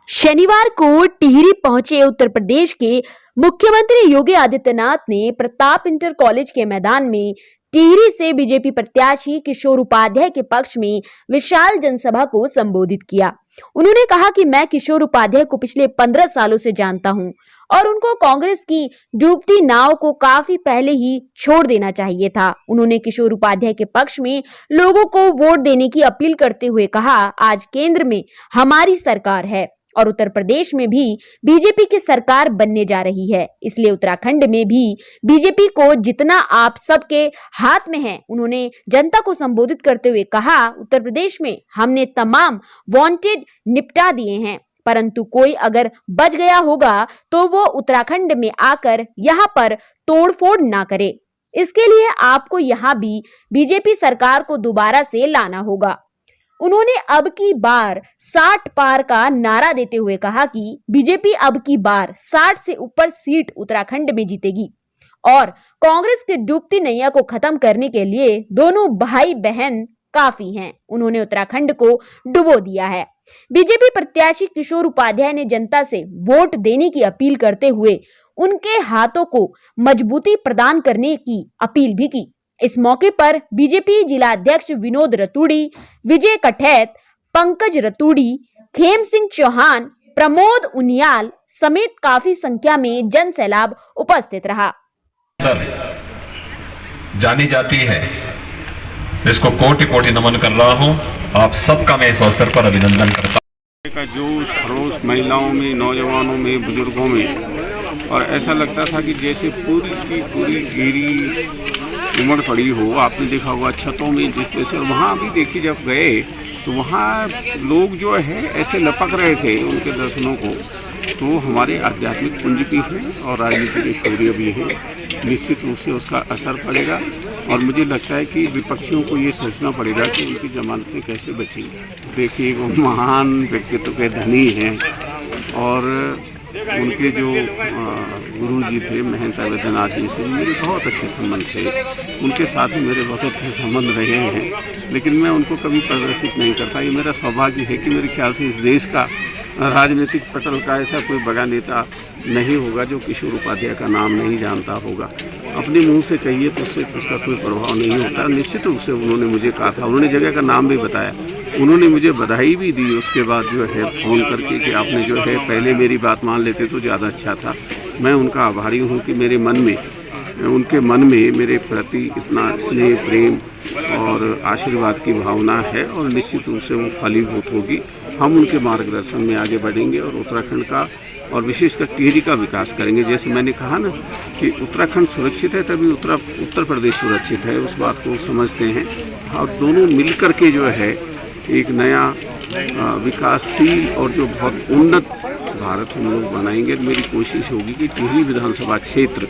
शनिवार को टिहरी पहुंचे उत्तर प्रदेश के मुख्यमंत्री योगी आदित्यनाथ ने प्रताप इंटर कॉलेज के मैदान में टिहरी से बीजेपी प्रत्याशी किशोर उपाध्याय के पक्ष में विशाल जनसभा को संबोधित किया। उन्होंने कहा कि मैं किशोर उपाध्याय को पिछले 15 सालों से जानता हूं और उनको कांग्रेस की डूबती नाव को काफी पहले ही छोड़ देना चाहिए था। उन्होंने किशोर उपाध्याय के पक्ष में लोगों को वोट देने की अपील करते हुए कहा, आज केंद्र में हमारी सरकार है और उत्तर प्रदेश में भी बीजेपी की सरकार बनने जा रही है, इसलिए उत्तराखंड में भी बीजेपी को जितना आप सबके हाथ में है। उन्होंने जनता को संबोधित करते हुए कहा, उत्तर प्रदेश में हमने तमाम वांटेड निपटा दिए हैं, परंतु कोई अगर बच गया होगा तो वो उत्तराखंड में आकर यहाँ पर तोड़फोड़ ना करे। इसके लिए आपको यहाँ भी बीजेपी सरकार को दोबारा से लाना होगा। उन्होंने अब की बार 60 पार का नारा देते हुए कहा कि बीजेपी अब की बार 60 से ऊपर सीट उत्तराखंड में जीतेगी और कांग्रेस की डूबती नैया को खत्म करने के लिए दोनों भाई बहन काफी हैं। उन्होंने उत्तराखंड को डुबो दिया है। बीजेपी प्रत्याशी किशोर उपाध्याय ने जनता से वोट देने की अपील करते हुए उनके हाथों को मजबूती प्रदान करने की अपील भी की। इस मौके पर बीजेपी जिला अध्यक्ष विनोद रतूड़ी, विजय कठैत, पंकज रतूड़ी, खेम सिंह चौहान, प्रमोद उनियाल समेत काफी संख्या में जन सैलाब उपस्थित रहा। जानी जाती है, इसको कोटि कोटि नमन कर रहा हूं। आप सबका मैं इस अवसर पर अभिनंदन करता हूं। का जोश खरोश महिलाओं में, नौजवानों में, बुजुर्गों में, और ऐसा लगता था कि जैसे पूरी की पूरी घेरी उमड़ पड़ी हो। आपने देखा होगा छतों में जिस तरह से, वहाँ भी देखिए जब गए तो वहाँ लोग जो है ऐसे लपक रहे थे उनके दर्शनों को। तो हमारे आध्यात्मिक पुंज भी है और राजनीति के शौर्य भी है, निश्चित रूप से उसका असर पड़ेगा। और मुझे लगता है कि विपक्षियों को ये सोचना पड़ेगा कि उनकी जमानतें कैसे बचेंगी। देखिए वो महान व्यक्तित्व के धनी हैं और उनके जो गुरुजी थे महंत वैद्यनाथ जी से मेरे बहुत अच्छे संबंध थे। उनके साथ ही मेरे बहुत अच्छे संबंध रहे हैं, लेकिन मैं उनको कभी प्रदर्शित नहीं करता। ये मेरा सौभाग्य है कि मेरे ख्याल से इस देश का राजनीतिक पटल का ऐसा कोई बड़ा नेता नहीं होगा जो किशोर उपाध्याय का नाम नहीं जानता होगा। अपने मुंह से कहिए तो उससे उसका कोई प्रभाव नहीं होता। निश्चित रूप से उन्होंने मुझे कहा था, उन्होंने जगह का नाम भी बताया, उन्होंने मुझे बधाई भी दी उसके बाद जो है फ़ोन करके कि आपने जो है पहले मेरी बात मान लेते तो ज़्यादा अच्छा था। मैं उनका आभारी हूँ कि मेरे मन में, उनके मन में मेरे प्रति इतना स्नेह, प्रेम और आशीर्वाद की भावना है और निश्चित रूप से वो फलीभूत होगी। हम उनके मार्गदर्शन में आगे बढ़ेंगे और उत्तराखंड का और विशेषकर टिहरी का विकास करेंगे। जैसे मैंने कहा ना कि उत्तराखंड सुरक्षित है तभी उत्तर प्रदेश सुरक्षित है, उस बात को समझते हैं। और दोनों मिलकर के जो है एक नया विकासशील और जो बहुत उन्नत भारत हम लोग बनाएंगे। मेरी कोशिश होगी कि टिहरी विधानसभा क्षेत्र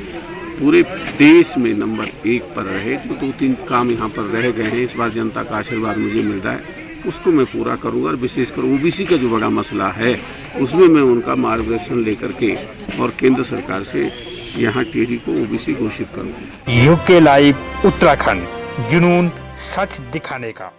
पूरे देश में नंबर 1 पर रहे। जो 2-3 काम यहाँ पर रह गए हैं, इस बार जनता का आशीर्वाद मुझे मिल रहा है, उसको मैं पूरा करूँगा। और विशेषकर ओबीसी का जो बड़ा मसला है उसमें मैं उनका मार्गदर्शन लेकर के और केंद्र सरकार से यहाँ टिहरी को ओबीसी घोषित करूँगा। यूके लाइव उत्तराखंड, जुनून सच दिखाने का।